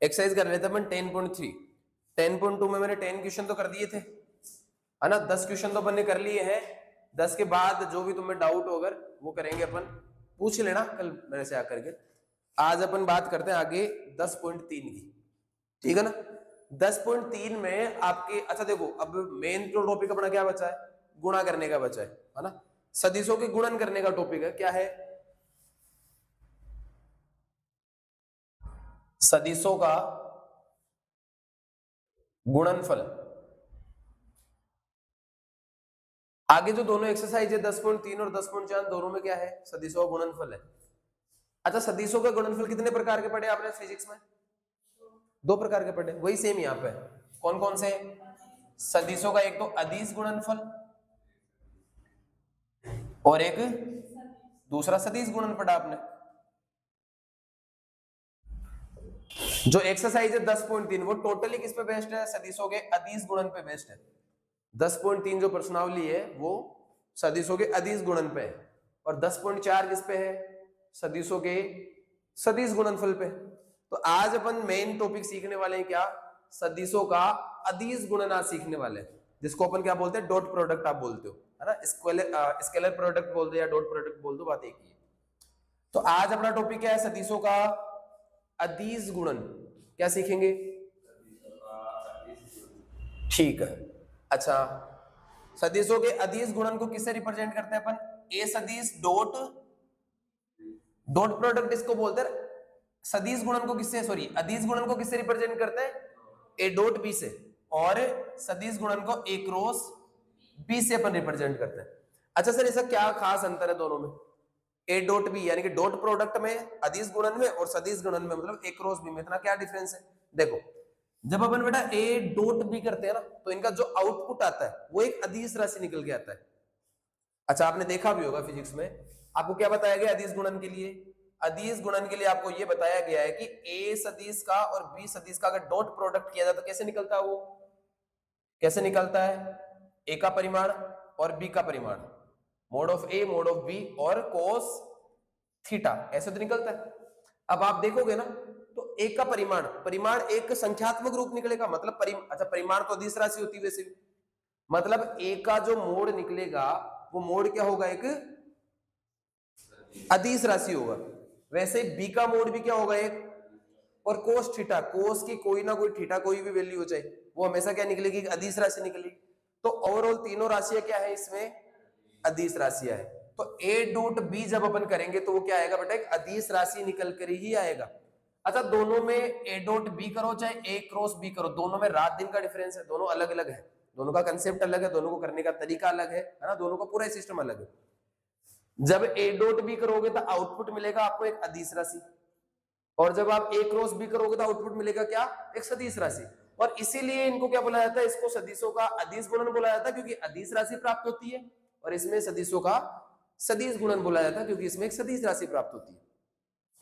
Exercise कर लेते अपन 10.3। 10.2 में मैंने 10 क्वेश्चन तो कर दिए थे, है ना। 10 क्वेश्चन तो अपन ने कर लिए हैं। 10 के बाद जो भी तुम्हें डाउट हो अगर वो करेंगे अपन, पूछ लेना कल मेरे से आकर के। आज अपन बात करते हैं आगे 10.3 की, ठीक है ना। 10.3 में आपके, अच्छा देखो अब मेन जो टॉपिक अपना क्या बचा है, गुणा करने का बचा है ना। सदिशों के गुणन करने का टॉपिक है, क्या है, सदिशों का गुणनफल। आगे जो दोनों एक्सरसाइज है 10.3 और 10.4 दोनों में क्या है, सदिशों का गुणनफल है। अच्छा सदिशों का गुणनफल कितने प्रकार के पढ़े आपने फिजिक्स में, 2 प्रकार के पढ़े, वही सेम यहाँ पे। कौन कौन से सदिशों का, एक तो अदिश गुणनफल और एक दूसरा सदिश गुणन पढ़ा आपने। जो एक्सरसाइज है 10.3 वो टोटली किस पे बेस्ड है, सदिशों के अदिश गुणन पे बेस्ड है। 10.3 जो प्रश्नावली है वो सदिशों के अदिश गुणन पे है, और 10.4 किस पे है, सदिशों के सदिश गुणनफल पे। तो आज अपन मेन टॉपिक सीखने वाले हैं क्या, सदिशों का अदिश गुणन सीखने वाले हैं, जिसको अपन क्या बोलते हैं, डॉट प्रोडक्ट आप बोलते हो, है ना। स्केलर प्रोडक्ट बोल दो या डॉट प्रोडक्ट बोल दो, बात एक ही है। तो आज अपना टॉपिक क्या है, सदिशों का अदिश गुणन। क्या सीखेंगे, ठीक है। अच्छा सदिशों के अदिश गुणन को किससे रिप्रेजेंट करते हैं अपन, ए सदिश डॉट डॉट प्रोडक्ट इसको बोलते हैं। सदिश गुणन को किससे, सॉरी अदिश गुणन को किससे रिप्रेजेंट करते हैं, ए डॉट बी से, और सदिश गुणन को ए क्रॉस बी से अपन रिप्रेजेंट करते हैं। अच्छा सर ऐसा क्या खास अंतर है दोनों में, ए डॉट बी यानी कि डॉट प्रोडक्ट में, अदिश गुणन में और सदिश गुणन में, मतलब ए क्रॉस बी में इतना क्या डिफरेंस है। देखो जब अपन बेटा ए डॉट बी करते हैं ना, तो इनका जो आउटपुट आता है वो एक अदिश राशि निकल के आता है। अच्छा आपने देखा भी होगा फिजिक्स में, आपको क्या बताया गया अदिश गुणन के लिए, अदिश गुणन के लिए आपको यह बताया गया है कि ए सदिश का और बी सदिश का अगर डॉट प्रोडक्ट किया जाए तो कैसे निकलता है, वो कैसे निकलता है, ए का परिमाण और बी का परिमाण, mod of A mod of B और कोस थीटा, ऐसे तो निकलता है। अब आप देखोगे ना तो एक का परिमाण, परिमाण एक संख्यात्मक रूप निकलेगा, मतलब अच्छा परिमाण तो अदिश राशि होती है वैसे भी, मतलब ए का जो मोड निकलेगा वो मोड क्या होगा, एक अदिश राशि होगा। वैसे बी का मोड भी क्या होगा, एक, और कोस थीटा, कोस की कोई ना कोई थीटा कोई भी वैल्यू हो जाए वो हमेशा क्या निकलेगी, अदिश राशि निकलेगी। तो ओवरऑल तीनों राशियां क्या है इसमें, अदिश राशियां है। तो ए डॉट बी जब अपन करेंगे तो वो क्या आएगा बेटा, एक अदिश राशि निकल कर ही आएगा। अच्छा दोनों में ए डॉट बी करो चाहे ए क्रॉस बी करो, दोनों में रात दिन का डिफरेंस है, दोनों अलग अलग है, दोनों का कंसेप्ट अलग है, दोनों को करने का तरीका अलग है ना, दोनों का पूरा सिस्टम अलग है। जब ए डॉट बी करोगे तो आउटपुट मिलेगा आपको एक अदिश राशि, और जब आप ए क्रॉस बी करोगे तो आउटपुट मिलेगा क्या, एक सदिश राशि। और इसीलिए इनको क्या बोला जाता है, इसको सदिशों का अदिश गुणन बोला जाता है क्योंकि अदिश राशि प्राप्त होती है, और इसमें सदिशों का सदिश गुणन बोला जाता है क्योंकि इसमें एक सदिश राशि प्राप्त होती है।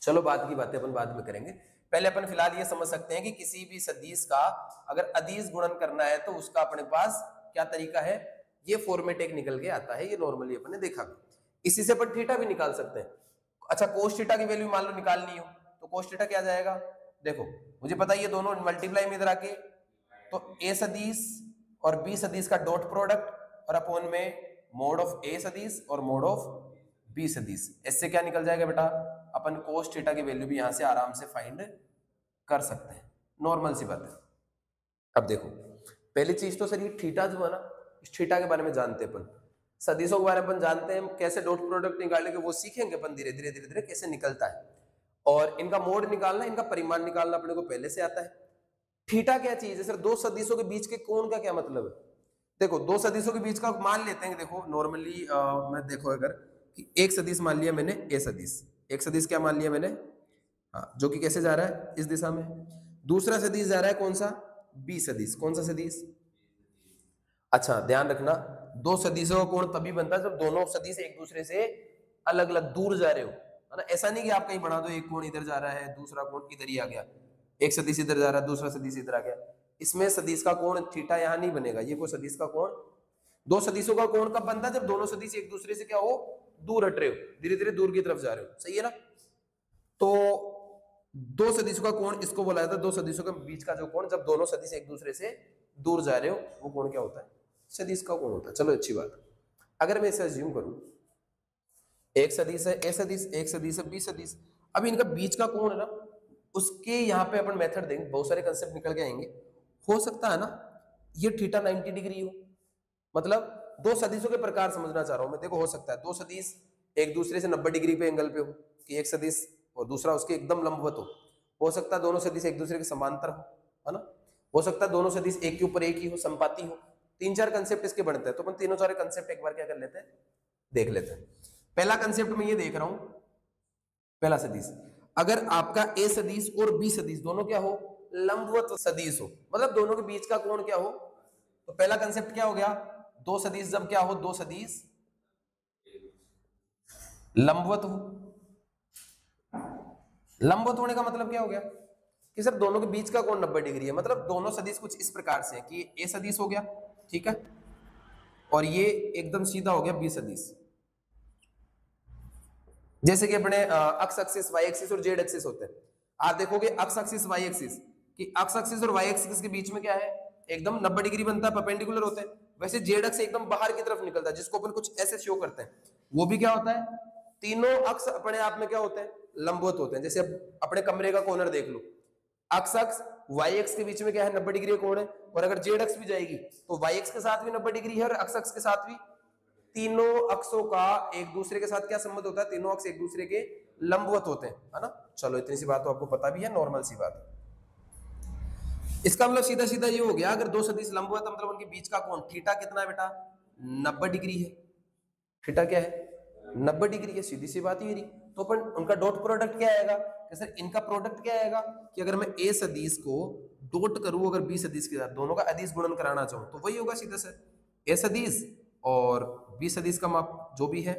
चलो बाद की बातें अपन बाद में करेंगे, पहले अपन फिलहाल ये समझ सकते हैं कि किसी भी सदिश का अगर अदिश गुणन करना है तो उसका अपने पास क्या तरीका है, ये फॉर्मेट एक निकल के आता है, ये नॉर्मली अपन ने देखा भी। इसी से अपन थीटा भी निकाल सकते हैं। अच्छा कोस थीटा की वैल्यू मान लो निकालनी हो तो कोस थीटा क्या जाएगा, देखो मुझे पता है ये दोनों मल्टीप्लाई में इधर आके, तो ए सदिश और बी सदिश का डॉट प्रोडक्ट और अपॉन में मोड ऑफ ए सदिश और मोड ऑफ बी सदिश, इससे क्या निकल जाएगा बेटा, अपन कोस थीटा की वैल्यू भी यहां से आराम से फाइंड कर सकते हैं, नॉर्मल सी बात है। अब देखो पहली चीज तो सर ये थीटा जो है ना, इस थीटा के बारे में जानते हैं अपन, सदिशों के बारे में अपन जानते हैं, कैसे डॉट प्रोडक्ट निकालेंगे वो सीखेंगे अपन धीरे धीरे धीरे धीरे कैसे निकलता है, और इनका मोड निकालना, इनका परिमाण निकालना अपने को पहले से आता है। थीटा क्या चीज है सर, दो सदिशों के बीच के कोण का क्या मतलब है, देखो दो सदिशों के बीच का मान लेते हैं, देखो नॉर्मली मैं देखो अगर कि एक सदिश मान लिया मैंने ए सदिश, एक सदिश क्या मान लिया मैंने, हाँ जो कि कैसे जा रहा है इस दिशा में, दूसरा सदिश जा रहा है कौन सा, बी सदिश, कौन सा सदिश, अच्छा ध्यान रखना दो सदिशों का कोण तभी बनता है जब दोनों सदिश एक दूसरे से अलग अलग दूर जा रहे हो, है ना। ऐसा नहीं कि आप कहीं बना दो एक कोण इधर जा रहा है दूसरा कोण इधर ही आ गया, एक सदिश इधर जा रहा है दूसरा सदिश इधर आ गया, इसमें सदिश का कोण थीटा यहां नहीं बनेगा, ये कोई सदिश का कोण, दो सदिशों का कोण कब बनता है जब दोनों सदिश एक दूसरे से क्या हो, दूर हट रहे हो, धीरे धीरे दूर की तरफ जा रहे हो, सही है ना। तो दो सदिशों का कोण इसको बोला जाता है, दो सदिशों के बीच का जो कोण, जब दोनों सदिश एक दूसरे से दूर जा रहे हो, वो कोण क्या होता है? सदिश का कोण होता है। चलो अच्छी बात। अगर मैं इसे अज्यूम करूं, एक सदिश है ए सदिश, एक सदिश है बी सदिश, अब इनका बीच का कोण है ना, उसके यहाँ पे अपन मेथड देंगे, बहुत सारे कंसेप्ट निकल के आएंगे। हो सकता है ना ये थीटा 90 डिग्री हो, मतलब दो सदिशों के प्रकार समझना चाह रहा हूं मैं। देखो हो सकता है दो सदिश एक दूसरे से 90 डिग्री पे एंगल पे हो, कि एक सदिश और दूसरा उसके एकदम लंबवत हो सकता है दोनों सदिश एक दूसरे के समांतर हो, है ना, हो सकता है दोनों सदिश एक के ऊपर एक ही हो, संपाती हो। तीन चार कंसेप्ट इसके बनते हैं, तो अपन तीनों चार कंसेप्ट एक बार क्या कर लेते हैं, देख लेते हैं। पहला कंसेप्ट मैं ये देख रहा हूं, पहला सदिश, अगर आपका ए सदिश और बी सदिश दोनों क्या हो, लंबवत सदिश हो, मतलब दोनों के बीच का कोण क्या हो, तो पहला कंसेप्ट क्या हो गया, दो सदिश जब क्या हो, दो सदिश लंबवत हो। लंबवत होने का मतलब क्या हो गया कि सर दोनों के बीच का कोण 90 डिग्री है, मतलब दोनों सदिश कुछ इस प्रकार से है कि ए सदिश हो गया, ठीक है, और ये एकदम सीधा हो गया बी सदिश। जैसे कि अपने अक्स एक्सिस, वाई एक्सिस और जेड एक्सिस होते हैं। आप देखोगे अक्स एक्सिस, वाई एक्सिस, कि अक्स एक्सिस और वाई एक्सिस के बीच में क्या है, एकदम 90 डिग्री बनता है, परपेंडिकुलर होते हैं। वैसे जेड एक्स एकदम बाहर की तरफ निकलता है, जिसको अपन कुछ ऐसे शो करते हैं, वो भी क्या होता है, तीनों अक्स अपने आप में क्या होते हैं, लंबवत होते हैं। जैसे अब अपने कमरे का कॉर्नर देख लो, अक्स अक्स वाई एक्स के बीच में क्या है, 90 डिग्री का कोण है, और अगर जेड एक्स भी जाएगी तो वाई एक्स के साथ भी 90 डिग्री है और अक्स अक्स के साथ भी। तीनों अक्षों का एक दूसरे के साथ क्या संबंध होता है, तीनों अक्ष एक दूसरे के लंबवत होते हैं, है ना। चलो इतनी सी बात तो आपको पता भी है, नॉर्मल सी बात। इसका मतलब सीधा सीधा ये हो गया, अगर दो सदिश लंबवत मतलब उनके बीच का कोण थीटा कितना है बेटा, 90 डिग्री है। थीटा क्या है, 90 डिग्री है, सीधी सी बात ही रही। तो अपन उनका डॉट प्रोडक्ट क्या आएगा, कि सर इनका प्रोडक्ट क्या आएगा, कि अगर मैं ए सदिश को डॉट करूं अगर बी सदिश के साथ, दोनों का अदिश गुणन कराना चाहूं, तो वही होगा सीधा से ए सदिश और बी सदिश का माप जो भी है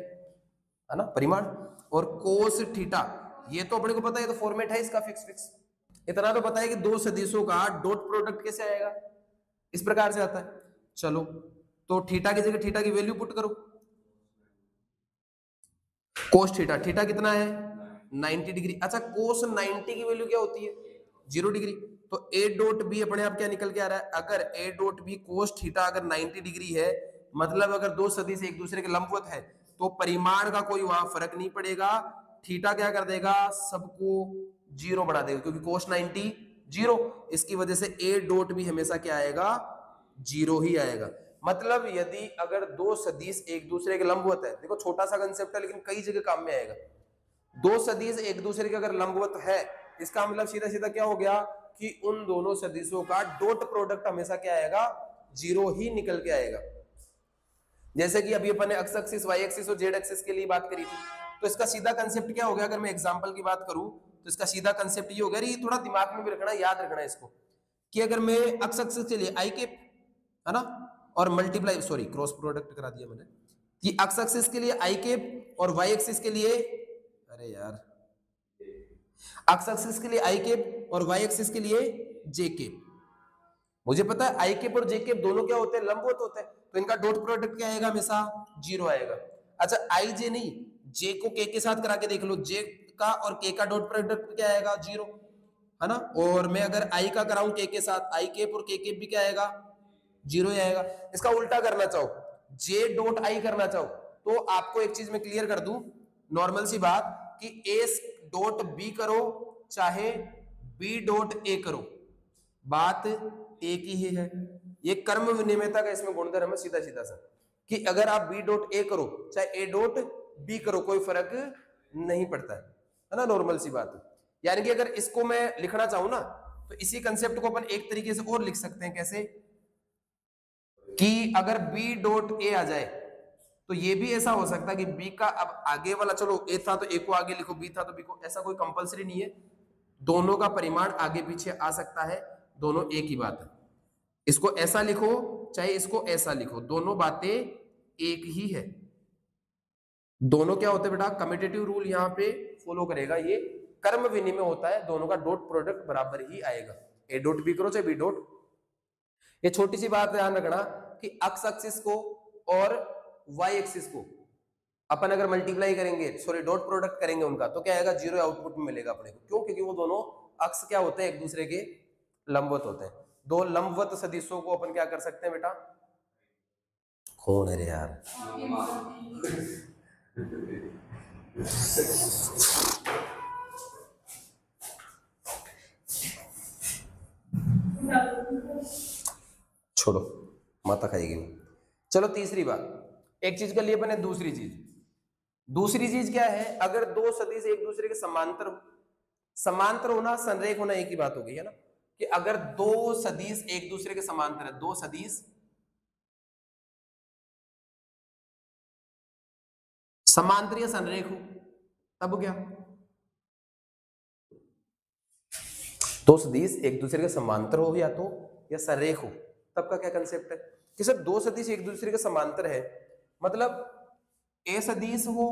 ना, परिमाण, और कोस थीटा, ये तो अपने को पता है, ये तो फॉर्मेट है इसका फिक्स। इतना तो पता है कि दो सदिशों का डॉट प्रोडक्ट कैसे आएगा, इस प्रकार से आता है। चलो तो थीटा की जगह थीटा की वैल्यू पुट करो, कोस थीटा, थीटा कितना है 90 डिग्री। अच्छा कोस 90 की वैल्यू क्या होती है, 0 डिग्री। तो ए डॉट बी अपने आप क्या निकल के आ रहा है, अगर A dot B cos theta अगर 90 डिग्री है, मतलब अगर दो सदिश एक दूसरे के लंबवत है, तो परिमाण का कोई वहां फर्क नहीं पड़ेगा, थीटा क्या कर देगा, सबको 0 बना देगा, क्योंकि कोस 90 0, इसकी वजह से ए डॉट भी हमेशा क्या आएगा, 0 ही आएगा। मतलब यदि अगर दो सदिश एक दूसरे के लंबवत है, देखो छोटा सा कंसेप्ट है लेकिन कई जगह काम में आएगा। दो सदिश एक दूसरे के अगर लंबवत है, इसका मतलब सीधा सीधा क्या हो गया कि उन दोनों सदिशों का डॉट प्रोडक्ट हमेशा क्या आएगा, 0 ही निकल के आएगा। जैसे कि अभी अपन ने एक्स एक्सिस, वाई एक्सिस और जेड एक्सिस के लिए बात करी थी, तो इसका सीधा कंसेप्ट क्या हो गया, अगर मैं एग्जांपल की बात करूं तो इसका सीधा कंसेप्ट ये हो गया, ये थोड़ा दिमाग में भी रखना, याद रखना इसको, कि अगर मैं एक्स एक्सिस के लिए आई के, है ना, और मल्टीप्लाई, सॉरी क्रॉस प्रोडक्ट करा दिया मैंने, कि एक्स एक्सिस के लिए आई केप और वाई एक्सिस के लिए, अरे यार, एक्स एक्सिस के लिए आई केप और वाई एक्सिस के लिए जे केप। मुझे पता है आई केप और जे केप दोनों क्या होते हैं, लंबवत होते हैं, तो इनका डॉट प्रोडक्ट क्या आएगा, हमेशा 0 आएगा। अच्छा आई जे नहीं, जे को के साथ करा के देख लो, जे का और के का डॉट प्रोडक्ट क्या आएगा, 0, है ना। और मैं अगर आई का कराऊं के साथ, आई केप और के केप भी क्या आएगा, 0 ही आएगा। इसका उल्टा करना चाहो, जे डॉट आई करना चाहो, तो आपको एक चीज मैं क्लियर कर दूं, नॉर्मल सी बात, कि ए डॉट बी करो चाहे बी डॉट ए करो, बात एक ही है। ये कर्म विनिमयता का इसमें गुणधर्म है, सीधा सीधा सा, कि अगर आप बी डॉट ए करो चाहे ए डॉट बी करो, कोई फर्क नहीं पड़ता है ना, नॉर्मल सी बात है। यानी कि अगर इसको मैं लिखना चाहूं ना, तो इसी कंसेप्ट को अपन एक तरीके से और लिख सकते हैं, कैसे, कि अगर बी डॉट ए आ जाए तो ये भी ऐसा हो सकता है कि बी का अब आगे वाला, चलो ए था तो ए को आगे लिखो, बी था तो बी को, ऐसा कोई कंपलसरी नहीं है, दोनों का परिमाण आगे पीछे आ सकता है, दोनों एक ही बात है। इसको ऐसा लिखो चाहे इसको ऐसा लिखो, दोनों बातें एक ही है। दोनों क्या होते हैं बेटा, कम्यूटेटिव रूल यहाँ पे फॉलो करेगा, ये कर्म विनिमय होता है, दोनों का डॉट प्रोडक्ट बराबर ही आएगा, ए डॉट बी करो चाहे बी डॉट। ये छोटी सी बात ध्यान रखना कि एक्स एक्सिस को और वाई एक्सिस को अपन अगर मल्टीप्लाई करेंगे, सॉरी डॉट प्रोडक्ट करेंगे उनका, तो क्या आएगा, जीरो आउटपुट में मिलेगा अपने को। क्यों? क्योंकि वो दोनों अक्ष क्या होते हैं, एक दूसरे के लंबवत होते हैं। दो लंबवत सदिशों को अपन क्या कर सकते हैं बेटा, कौन है रे यार, छोड़ो, माता खाएगी। चलो तीसरी बात, एक चीज कर ली अपने, दूसरी चीज क्या है, अगर दो सदिश एक दूसरे के समांतर हो, समांतर होना संरेख होना एक ही बात हो गई है ना, कि अगर दो सदिश एक दूसरे के समांतर है, दो सदिश समांतर या संरेख हो, तब क्या, दो सदिश एक दूसरे के समांतर हो या तो या संरेख हो, तब का क्या कंसेप्ट है कि सर दो सदिश एक दूसरे के समांतर है, मतलब ए सदिश हो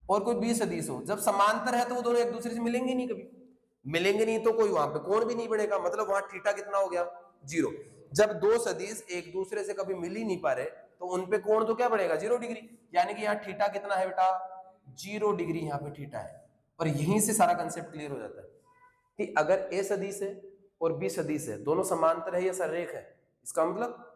और कोई बी सदिश हो, जब समांतर है तो वो दोनों एक दूसरे से मिलेंगे नहीं, कभी मिलेंगे नहीं, तो कोई वहां पे कोण भी नहीं बनेगा, मतलब वहां थीटा कितना हो गया, जीरो। जब दो सदिश एक दूसरे से कभी मिल ही नहीं पा रहे, तो उनपे कोण तो क्या बनेगा, 0 डिग्री, यानी कि यहाँ थीटा कितना है बेटा, 0 डिग्री यहाँ पे थीटा है। और यहीं से सारा कंसेप्ट क्लियर हो जाता है कि अगर ए सदिश है और बी सदिश है, दोनों समांतर है या संरेख है, इसका मतलब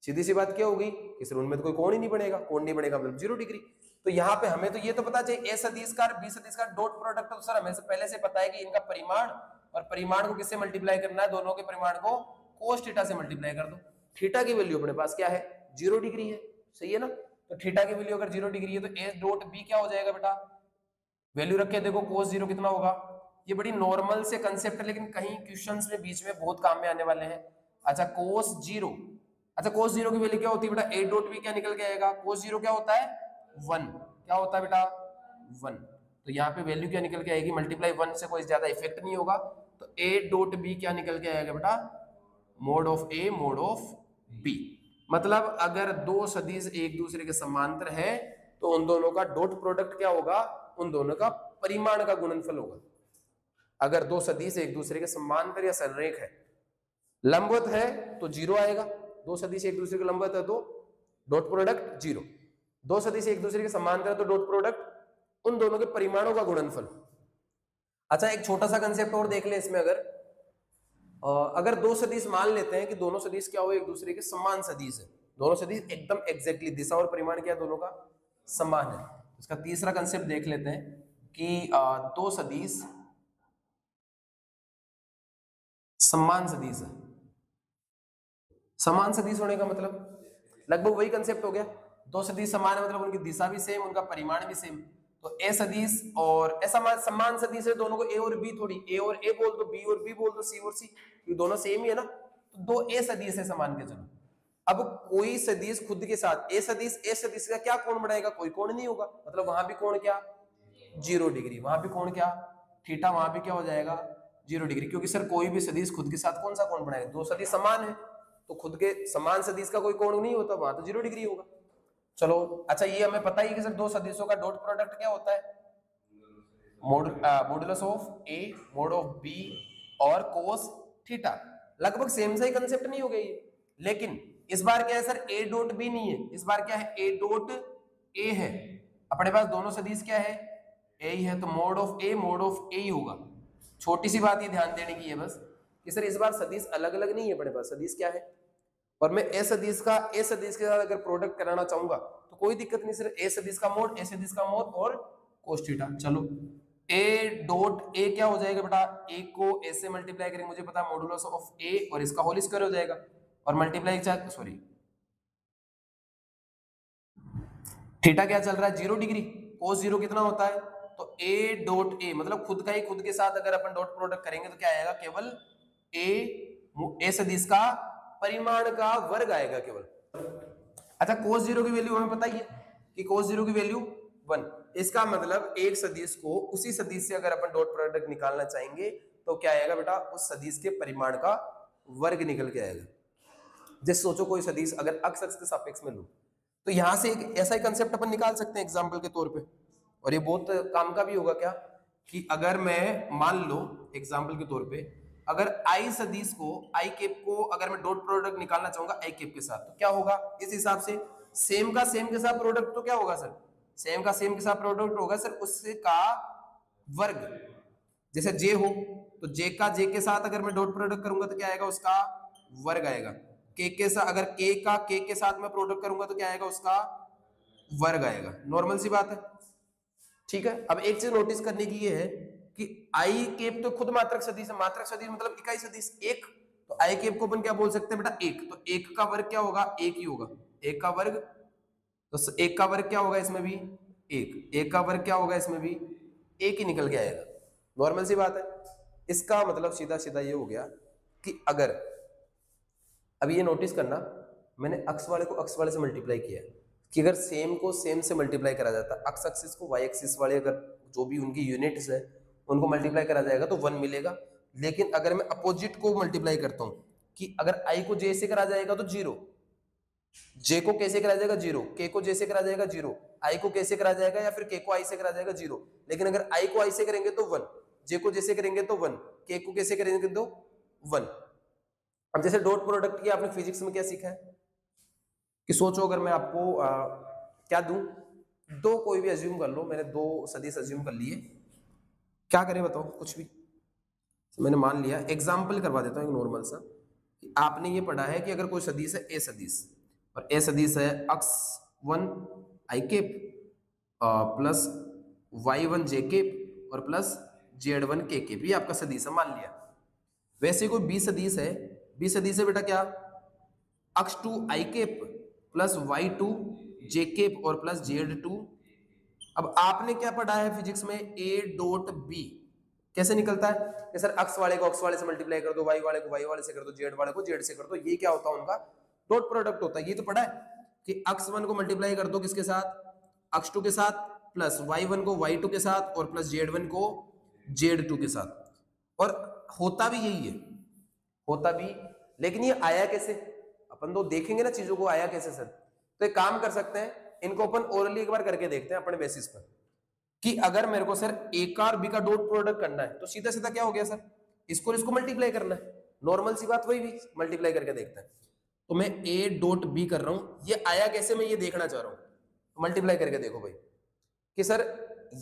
सीधी सी बात क्या होगी कि सर उनमें तो कोई कोण ही नहीं बनेगा, कोण नहीं बनेगा मतलब 0 डिग्री। तो यहाँ पे हमें तो ये तो पता चाहिए ए सदिश का और बी सदिश का डॉट प्रोडक्ट, तो सर हमें से पहले से पता है कि इनका परिमाण, और परिमाण को किससे मल्टीप्लाई करना है, दोनों के परिमाण को कोस थीटा से मल्टीप्लाई कर दो। थीटा की वैल्यू अपने पास क्या है, 0 डिग्री है, सही है ना। तो थीटा की वैल्यू अगर 0 डिग्री है तो ए डॉट बी क्या हो जाएगा बेटा, वैल्यू रख के देखो कोस 0 कितना होगा। ये बड़ी नॉर्मल से कंसेप्ट है, लेकिन कहीं क्वेश्चंस में बीच में बहुत काम में आने वाले हैं। अच्छा कोस 0, अच्छा कोस 0 की वैल्यू क्या होती है बेटा, ए डॉट बी क्या निकल के आएगा, कोस 0 क्या होता है 1, क्या होता है बेटा 1। तो यहाँ पे वैल्यू क्या निकल के आएगी, मल्टीप्लाई 1 से कोई ज्यादा इफेक्ट नहीं होगा, तो ए डॉट बी क्या निकल के आएगा बेटा, mod of A mod of B. मतलब अगर दो सदिश एक दूसरे के समांतर है तो उन दोनों का डॉट प्रोडक्ट क्या होगा, उन दोनों का परिमाण का गुणनफल होगा। अगर दो सदिश एक दूसरे के समांतर या संरेख है, लंबवत है तो 0 आएगा, दो सदिश एक दूसरे के लंबवत है तो डॉट प्रोडक्ट 0, दो सदिश एक दूसरे के समांतर है तो डॉट प्रोडक्ट उन दोनों के परिमाणों का गुणनफल। अच्छा एक छोटा सा कंसेप्ट और देख लें इसमें, अगर दो सदिश मान लेते हैं कि दोनों सदिश क्या हो, एक दूसरे के समान सदिश है, दोनों सदिश एकदम एग्जैक्टली दिशा और परिमाण क्या दोनों का समान है, इसका तीसरा कंसेप्ट देख लेते हैं कि दो सदिश समान सदिश है। समान सदिश होने का मतलब लगभग वही कंसेप्ट हो गया, दो सदिश समान है मतलब उनकी दिशा भी सेम, उनका परिमाण भी सेम। तो ए सदिश और ऐसा समान सदिश है, दोनों को ए और बी, थोड़ी ए और ए बोल दो, बी और बी बोल दो, सी और सी, ये दोनों सेम ही है ना। तो दो ए सदिश है समान के, चलो अब कोई सदिश खुद के साथ ए सदिश का क्या कोण बनाएगा, कोई कोण नहीं होगा, मतलब वहां भी कोण क्या 0 डिग्री, वहां भी कोण क्या थीटा, वहां भी क्या हो जाएगा 0 डिग्री, क्योंकि सर कोई भी सदिश खुद के साथ कौन सा कोण बनाएगा, दो सदिश समान है तो खुद के समान सदिश का कोई कोण नहीं होता, वहां तो 0 डिग्री होगा। चलो अच्छा ये हमें पता ही कि सर दो सदिशों का डॉट प्रोडक्ट क्या होता है, modulus of A mod of B और कोस थीटा। लगभग सेम सा ही कंसेप्ट नहीं हो गया ये, लेकिन इस बार क्या है सर ए डॉट बी नहीं है, इस बार क्या है ए डॉट ए है, अपने पास दोनों सदिश क्या है ए ही है, तो मोड ऑफ ए ही होगा। छोटी सी बात ये ध्यान देने की है बस कि सर इस बार सदिश अलग अलग नहीं है, अपने पास सदिश क्या है, और मैं ए सदिश के साथ अगर प्रोडक्ट कराना चाहूंगा तो कोई दिक्कत नहीं, सिर्फ ए सदिश का मोड और कोस थीटा। चलो ए डॉट ए क्या हो जाएगा बेटा, ए को ए से मल्टीप्लाई करेंगे, मुझे पता है मॉडुलस ऑफ ए और इसका होल स्क्वायर हो जाएगा, और मल्टीप्लाई सॉरी थीटा क्या चल रहा है 0 डिग्री, कोस 0 कितना होता है, तो ए डॉट ए मतलब खुद का ही खुद के साथ अगर अपन डॉट प्रोडक्ट करेंगे तो क्या आएगा, केवल ए सदिश का परिमाण का वर्ग आएगा केवल। अच्छा कोस 0 की वैल्यू हमें पता ही है कि कोस 0 की वैल्यू 1, इसका मतलब एक सदिश को उसी सदिश से अगर अपन डॉट प्रोडक्ट निकालना चाहेंगे तो क्या आएगा बेटा, उस सदिश के परिमाण का वर्ग निकल के आएगा। जैसे सोचो कोई सदिश अगर अक्ष के सापेक्ष में लूं तो यहां से एक ऐसा ही कंसेप्ट अपन निकाल सकते हैं एग्जांपल के तौर पे, और ये बहुत काम का भी होगा क्या, कि अगर मैं मान लो एग्जांपल के तौर पे अगर आई सदिश को आई कैप को अगर मैं डॉट प्रोडक्ट निकालना चाहूंगा आई कैप के साथ, तो क्या होगा इस हिसाब से सेम का सेम के साथ प्रोडक्ट तो क्या होगा सर सेम का सेम के साथ प्रोडक्ट होगा सर उससे का वर्ग। जैसे जे हो तो जे का जे के साथ अगर मैं डॉट प्रोडक्ट करूंगा तो क्या आएगा उसका वर्ग आएगा। के साथ अगर के का के साथ मैं प्रोडक्ट करूंगा तो क्या आएगा उसका वर्ग आएगा। नॉर्मल सी बात है। ठीक है, अब एक चीज नोटिस करने की ये है कि आई केप तो खुद मात्रक सदिश है। मात्रक सदिश मतलब इकाई सदिश एक, तो आई केप को अपन क्या बोल सकते हैं बेटा एक। तो एक का वर्ग क्या होगा एक ही होगा। एक का वर्ग तो एक का वर्ग क्या होगा इसमें भी एक। एक का वर्ग क्या होगा इसमें भी एक ही निकल के आएगा। नॉर्मल सी बात है। इसका मतलब सीधा सीधा ये हो गया कि अगर अब ये नोटिस करना मैंने अक्स वाले को अक्स वाले से मल्टीप्लाई किया है कि अगर सेम को सेम से मल्टीप्लाई करा जाता अक्स एक्सिस को वाई एक्सिस वाले अगर जो भी उनकी यूनिट्स है उनको मल्टीप्लाई करा जाएगा तो 1 मिलेगा। लेकिन अगर मैं अपोजिट को मल्टीप्लाई करता हूं कि अगर आई को जे से करा जाएगा तो 0, जे को कैसे करा जाएगा 0, के को जे से करा जाएगा 0, आई को कैसे करा जाएगा या फिर के को आई से करा जाएगा 0। लेकिन अगर आई को आई से करेंगे तो 1, जे को जैसे करेंगे तो 1, के को कैसे करेंगे तो 1। अब जैसे डॉट प्रोडक्ट की आपने फिजिक्स में क्या सीखा है कि सोचो अगर मैं आपको क्या दूं, दो कोई भी अज्यूम कर लो, मैंने दो सदिश अज्यूम कर लिए, क्या करें बताओ कुछ भी। तो मैंने मान लिया एग्जाम्पल करवा देता हूँ एक नॉर्मल सा कि आपने ये पढ़ा है कि अगर कोई सदिश है ए सदिश और ए सदिश है x1 I cap plus y1 J cap और प्लस z1 के केप, ये आपका सदिश है मान लिया। वैसे कोई बी सदिश है, बी सदिश है बेटा क्या x2 I cap plus y2 J cap और प्लस z2। अब आपने क्या पढ़ा है फिजिक्स में a डॉट b कैसे निकलता है कि सर x वाले को x वाले से मल्टीप्लाई कर दो, y वाले को y वाले से कर दो, z वाले को z से कर दो। ये क्या होता है उनका डॉट प्रोडक्ट होता है। ये तो पढ़ा है कि x1 को मल्टीप्लाई कर दो किसके साथ x2 के साथ प्लस y1 को y2 के साथ और प्लस z1 को z2 के साथ। और होता भी यही है, होता भी। लेकिन ये आया कैसे अपन तो देखेंगे ना चीजों को आया कैसे सर। तो एक काम कर सकते हैं इनको अपन ओरली एक बार करके देखते हैं अपने बेसिस पर कि अगर मेरे को सर ए का और बी का डॉट प्रोडक्ट करना है तो सीधा सीधा क्या हो गया सर इसको इसको मल्टीप्लाई करना है। नॉर्मल सी बात वही भी मल्टीप्लाई करके देखते हैं। तो मैं ए डॉट बी कर रहा हूं, ये आया कैसे मैं ये देखना चाह रहा हूं। तो मल्टीप्लाई करके देखो भाई कि सर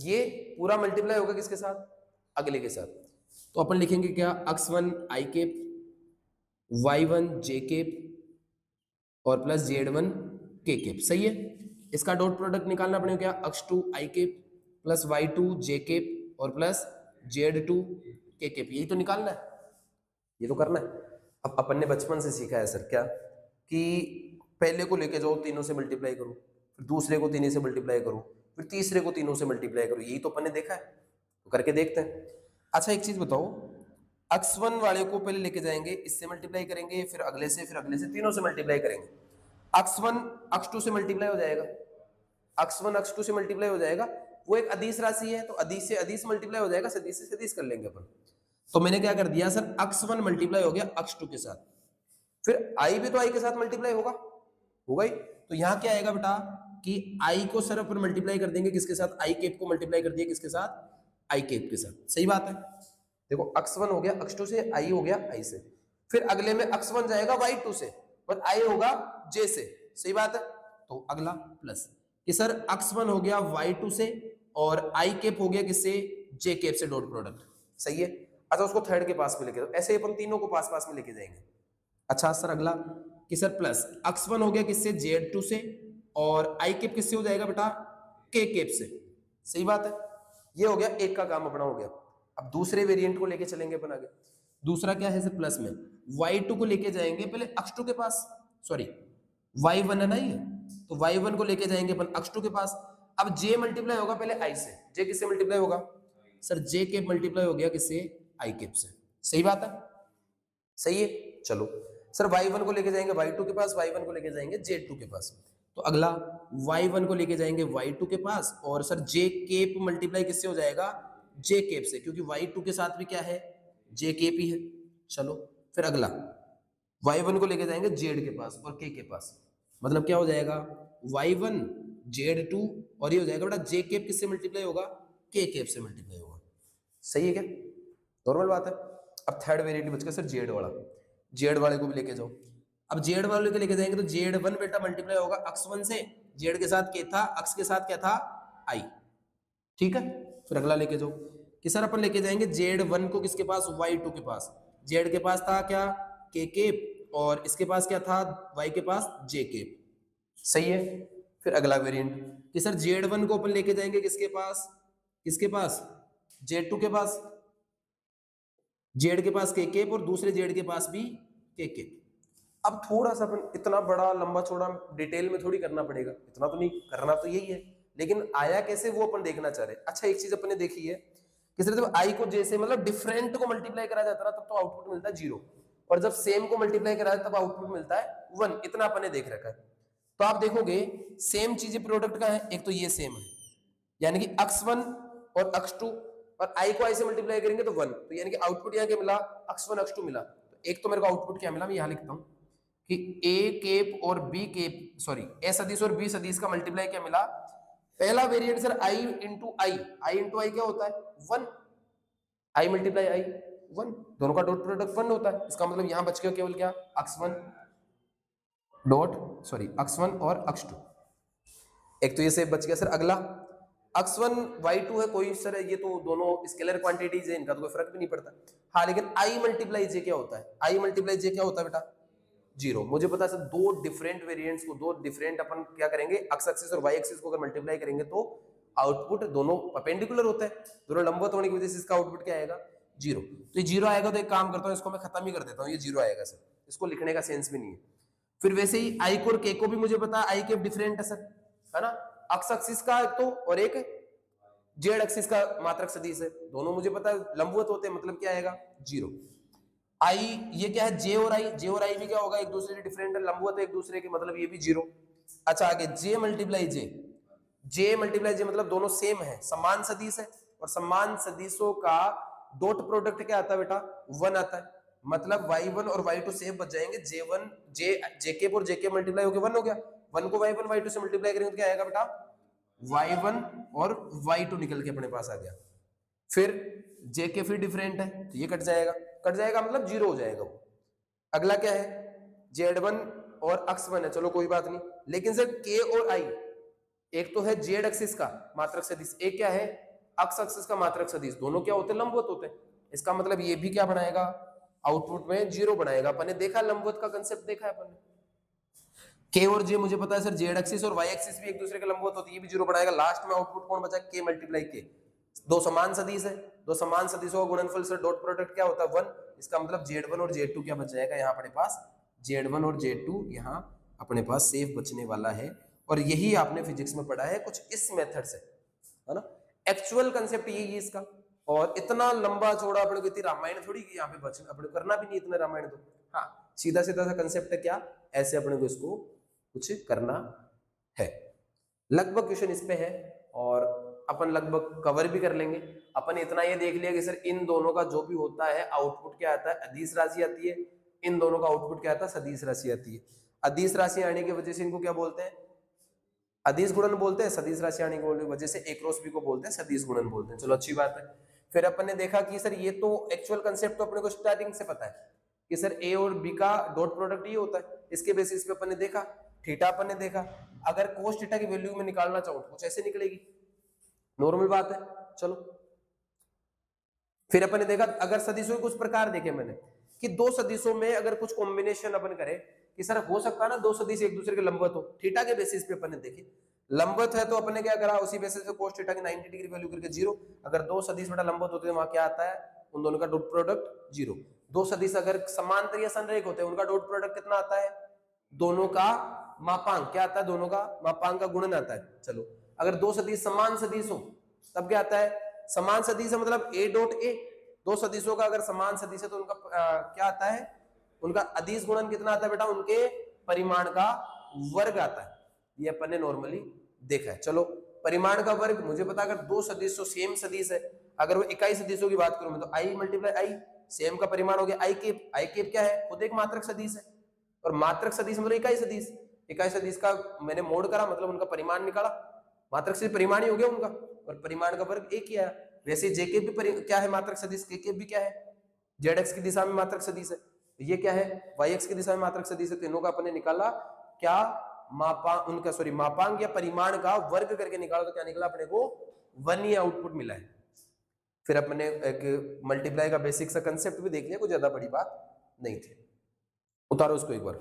ये पूरा मल्टीप्लाई होगा किसके साथ अगले के साथ। तो अपन लिखेंगे क्या x1 I cap y1 J cap और प्लस z1 के केप। सही है। इसका डॉट प्रोडक्ट निकालना पड़ेगा क्या x2 I cap plus y2 J cap और प्लस z2 के केप। यही तो निकालना है, ये तो करना है। अब अपन ने बचपन से सीखा है सर क्या कि पहले को लेके जाओ तीनों से मल्टीप्लाई करो, फिर दूसरे को तीनों से मल्टीप्लाई करो, फिर तीसरे को तीनों से मल्टीप्लाई करो। यही तो अपन ने देखा है, तो करके देखते हैं। अच्छा एक चीज बताओ, x1 वाले को पहले लेके जाएंगे, इससे मल्टीप्लाई करेंगे, फिर अगले से, फिर अगले से, तीनों से मल्टीप्लाई करेंगे। x1 x2 से मल्टीप्लाई हो जाएगा, x1 x2 से मल्टीप्लाई हो जाएगा। वो एक अदिश राशि है तो अदिश से अदिश मल्टीप्लाई हो जाएगा, सदिश से सदिश कर लेंगे अपन। तो मैंने क्या कर दिया सर x1 मल्टीप्लाई हो गया x2 के साथ, फिर i भी तो i के साथ मल्टीप्लाई होगा ही। तो यहाँ क्या आएगा बेटा कि i को सर अपन मल्टीप्लाई कर देंगे किसके साथ, i केप को मल्टीप्लाई कर दिया किसके साथ, i केप के साथ। सही बात है। देखो x1 हो गया x2 से, i हो गया i से, फिर अगले में x1 जाएगा y2 से और i होगा j से। सही बात है। तो अगला प्लस कि सर x1 हो गया y2 से और i केप हो गया किससे, j केप से डॉट प्रोडक्ट। सही है। अच्छा उसको थर्ड के पास में लेके जाओ, ऐसे अपन तीनों को पास पास में लेके जाएंगे। अच्छा सर अगला कि सर प्लस x1 हो गया किससे, z2 से और i केप किससे हो जाएगा बेटा, k केप से। सही बात है। ये हो गया एक का काम अपना हो गया। अब दूसरे वेरिएंट को लेके चलेंगे अपन आगे। दूसरा क्या है सर प्लस में y2 को लेके जाएंगे पहले x2 के पास, सॉरी y1 है ना ये, तो y1 को लेके जाएंगे अपन x2 के पास। अब j मल्टीप्लाई होगा पहले i से, j किससे मल्टीप्लाई होगा सर, j केप मल्टीप्लाई हो गया किससे, i केप से। सही बात है। सही है। चलो सर y1 को लेके जाएंगे y2 के पास, y1 को लेके जाएंगे z2 के पास। तो अगला y1 को लेके जाएंगे y2 के पास और सर j केप मल्टीप्लाई किससे हो जाएगा, j केप से, क्योंकि y2 के साथ भी क्या है, j केप ही है। चलो फिर अगला y1 को लेके जाएंगे z के पास और k के पास, मतलब क्या हो जाएगा y1 z2 और ये हो जाएगा बेटा j केप किससे मल्टीप्लाई होगा, k केप से मल्टीप्लाई होगा। सही है क्या, नॉर्मल बात है। अब थर्ड वेरिएंट बच गया सर z वाला, z वाले को भी लेके जाओ। अब z वाले को लेके जाएंगे तो z1 बेटा मल्टीप्लाई होगा x1 से, z के साथ k था, x के साथ क्या था आई। ठीक है, फिर अगला लेके जाओ कि सर अपन लेके जाएंगे Z1 को किसके पास, Y2 के पास। Z के पास था क्या, K केप, और इसके पास क्या था, Y के पास J केप। सही है। फिर अगला वेरिएंट कि सर Z1 को अपन लेके जाएंगे किसके पास, किसके पास, Z2 के पास, Z के पास K केप और दूसरे Z के पास भी K केप। अब थोड़ा सा अपन, इतना बड़ा लंबा चौड़ा डिटेल में थोड़ी करना पड़ेगा, इतना तो नहीं करना, तो यही है, लेकिन आया कैसे वो अपन देखना चाह रहे हैं। अच्छा एक चीज अपन ने देखी है कि सर जब आई को जैसे मतलब डिफरेंट को मल्टीप्लाई करा जाता है तब तो आउटपुट मिलता है 0, और जब सेम को मल्टीप्लाई करा जाता है तब आउटपुट मिलता है 1। इतना अपन ने देख रखा है। तो आप देखोगे सेम चीजें प्रोडक्ट का है, एक तो ये सेम है, यानी कि x1 और x2, और i को i से मल्टीप्लाई करेंगे तो 1, तो यानी कि आउटपुट यहाँ क्या मिला, x1 x2 मिला। तो एक तो मेरे को आउटपुट क्या मिला, मैं यहाँ लिखता हूँ कि a केप और b केप, सॉरी a सदिश और b सदिश का मल्टीप्लाई क्या मिला। पहला वेरिएंट सर i इंटू आई, क्या होता है 1, i मल्टीप्लाई i 1, दोनों का डॉट प्रोडक्ट 1 होता है। इसका मतलब यहाँ बच गया केवल क्या, x1 और x2। एक तो ये से बच गया। सर अगला x1 y2 है, कोई सर ये तो दोनों स्केलर क्वांटिटीज है, इनका तो कोई फर्क भी नहीं पड़ता। हाँ लेकिन i मल्टीप्लाई j क्या होता है, i मल्टीप्लाई j क्या होता है बेटा 0। मुझे पता है सर दो डिफरेंट वेरिएंट्स को, दो डिफरेंट अपन क्या करेंगे, x एक्सिस और y एक्सिस को अगर मल्टीप्लाई करेंगे तो आउटपुट दोनों परपेंडिकुलर होता है, दोनों लंबवत होने की वजह से इसका आउटपुट क्या आएगा 0। तो ये 0 आएगा, तो एक काम करता हूँ इसको मैं खत्म ही कर देता हूँ, ये 0 आएगा सर, इसको लिखने का सेंस भी नहीं है। फिर वैसे ही i को और k को भी मुझे पता है, i के डिफरेंट है सर, है ना, x एक्सिस का एक तो और एक z एक्सिस का मात्रक सदिश है, दोनों मुझे पता है लंबवत होते हैं, मतलब क्या आएगा 0। i ये क्या है, j और i भी क्या होगा, एक दूसरे के डिफरेंट है, लंबवत है एक दूसरे के, मतलब ये भी 0। अच्छा आगे j मल्टीप्लाई j मतलब दोनों सेम है, समान सदिश है, और समान सदिशों का डॉट प्रोडक्ट क्या आता है बेटा 1 आता है, मतलब y1 और y2 सेम बच जाएंगे, j और j मल्टीप्लाई होके 1 हो गया, 1 को y1 y2 से मल्टीप्लाई करेंगे तो क्या आएगा बेटा y1 और y2 निकल के अपने पास आ गया। फिर j के फिर डिफरेंट है तो ये कट जाएगा मतलब 0 हो जाएगा वो। अगला क्या है, z1 और x1 है, चलो कोई बात नहीं, लेकिन सर k और i, एक तो है z एक्सिस का मात्रक सदिश, एक क्या है x एक्सिस का मात्रक सदिश, दोनों क्या होते हैं लंबवत होते हैं। इसका मतलब ये भी क्या बनाएगा, आउटपुट में 0 बनाएगा। अपन ने देखा लंबवत का कंसेप्ट देखा है अपन ने, k और j मुझे पता है सर z एक्सिस और y एक्सिस भी एक दूसरे के लंबवत होती है, ये भी 0 बनाएगा। लास्ट में आउटपुट कौन बचा, k मल्टीप्लाई k, दो समान सदिश है, दो समान सदिशों का गुणनफल सर डॉट प्रोडक्ट क्या होता है 1। इसका मतलब z1 और z2 क्या बच जाएगा यहाँ अपने पास, z1 और z2 यहाँ अपने पास सेफ बचने वाला है। और यही आपने फिजिक्स में पढ़ा है कुछ इस मेथड से, है ना, एक्चुअल कंसेप्ट यही है इसका। और इतना लंबा चौड़ा अपने को, इतनी रामायण थोड़ी कि यहाँ पे बचना अपने करना भी नहीं इतना रामायण, तो हाँ सीधा सीधा सा कंसेप्ट है, क्या ऐसे अपने को इसको कुछ करना है। लगभग क्वेश्चन इस पे है और अपन लगभग कवर भी कर लेंगे। अपन इतना ये देख लिया कि सर इन दोनों का जो भी होता है आउटपुट क्या आता है, अदिश राशि आती है, इन दोनों का आउटपुट क्या आता है, सदिश राशि आती है। अदिश राशि आने की वजह से इनको क्या बोलते हैं, अदिश गुणन बोलते हैं, सदिश राशि आने की वजह से ए क्रॉस बी को बोलते हैं सदिश गुणन बोलते हैं। चलो अच्छी बात है। फिर अपन ने देखा कि सर ये तो एक्चुअल कंसेप्ट तो अपने को स्टार्टिंग से पता है कि सर ए और बी का डॉट प्रोडक्ट ये होता है, इसके बेसिस पे अपन ने देखा थीटा, अपन ने देखा अगर कोस थीटा की वैल्यू में निकालना चाहो तो कुछ ऐसे निकलेगी, नॉर्मल बात है। चलो फिर अपन ने देखा अगर सदिशों कुछ प्रकार देखे मैंने कि दो सदिशों में अगर कुछ कॉम्बिनेशन अपन करें कि सर हो सकता है ना दो सदिश एक दूसरे के लंबवत हो, थीटा के बेसिस पे अपन ने देखे लंबवत है तो अपन ने क्या करा, उसी बेसिस पे cos थीटा की 90 डिग्री वैल्यू करके 0। अगर दो सदिश बेटा लंबवत होते हैं वहां क्या आता है, उन दोनों का डॉट प्रोडक्ट 0। दो सदिश अगर समांतर या संरेख होते हैं उनका डॉट प्रोडक्ट कितना आता है, दोनों का मापांक क्या आता है, दोनों का मापांक का गुणन आता है। चलो अगर दो सदिश समान सदिश हो तब क्या आता है, समान सदिश है मतलब a डॉट a, दो सदिशों का अगर समान सदिश है तो उनका क्या आता है, उनका अदिश गुणन कितना आता है बेटा, उनके परिमाण का वर्ग आता है। ये अपन ने नॉर्मली देखा है। चलो परिमाण का वर्ग मुझे पता, अगर दो सदिश सेम सदिश है, अगर वो इकाई सदिशों की बात करूं मैं तो i मल्टीप्लाई i, सेम का परिमाण हो गया i केप क्या है, खुद एक मात्रक सदिश है, और मात्रक सदिश मतलब इकाई सदिश, इकाई सदिश का मैंने मोड करा मतलब उनका परिमाण निकाला, मात्रक सदिश परिमाण ही हो गया उनका, और परिमाण का वर्ग एक ही आया। वैसे जे केप भी क्या है मात्रक सदिश, के केप भी क्या है, जेड एक्स की दिशा में मात्रक सदिश है, ये क्या है वाई एक्स की दिशा में मात्रक सदिश है, तीनों का अपने निकाला क्या मापांक या परिमाण का वर्ग करके निकाला तो क्या निकला अपने को 1 ही आउटपुट मिला है। फिर अपने एक मल्टीप्लाई का बेसिक सा कंसेप्ट भी देख लिया, कोई ज्यादा बड़ी बात नहीं थी। उतारो उसको एक बार।